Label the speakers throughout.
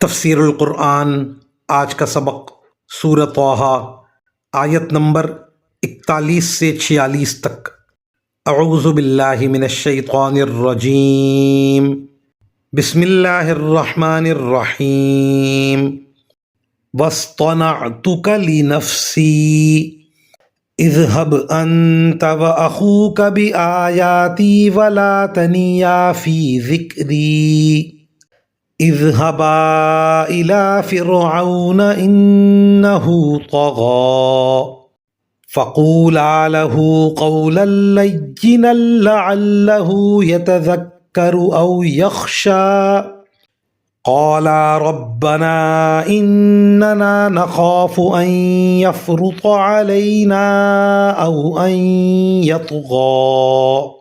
Speaker 1: تفسیر القرآن آج کا سبق سورۃ طٰہٰ آیت نمبر 41 سے 46 تک۔ اعوذ باللہ من الشیطان الرجیم، بسم اللہ الرحمن الرحیم۔ واصطنعتک لنفسی اذهب انت واخوک بآیاتی ولا تنیا فی ذکری اذهبا إلى فرعون إنه طغى فقولا له قولا لينا لعله يتذكر أو يخشى قالا ربنا إننا نخاف أن يفرط علينا أو أن يطغى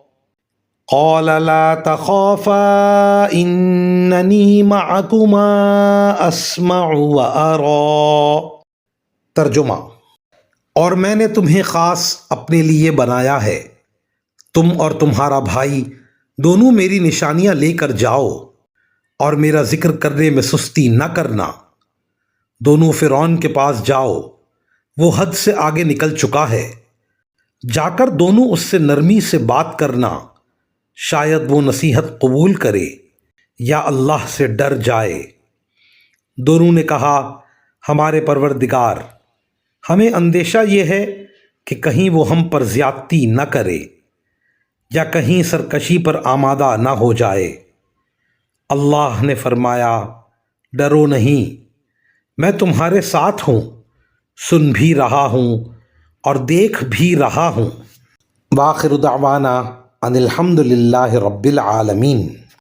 Speaker 1: قال لا تخافا اننی معکما اسمع وارى۔ ترجمہ: اور میں نے تمہیں خاص اپنے لیے بنایا ہے، تم اور تمہارا بھائی دونوں میری نشانیاں لے کر جاؤ اور میرا ذکر کرنے میں سستی نہ کرنا۔ دونوں فرعون کے پاس جاؤ، وہ حد سے آگے نکل چکا ہے۔ جا کر دونوں اس سے نرمی سے بات کرنا، شاید وہ نصیحت قبول کرے یا اللہ سے ڈر جائے۔ دونوں نے کہا، ہمارے پروردگار، ہمیں اندیشہ یہ ہے کہ کہیں وہ ہم پر زیادتی نہ کرے یا کہیں سرکشی پر آمادہ نہ ہو جائے۔ اللہ نے فرمایا، ڈرو نہیں، میں تمہارے ساتھ ہوں، سن بھی رہا ہوں اور دیکھ بھی رہا ہوں۔ وآخر دعوانا ان الحمد للہ رب العالمین۔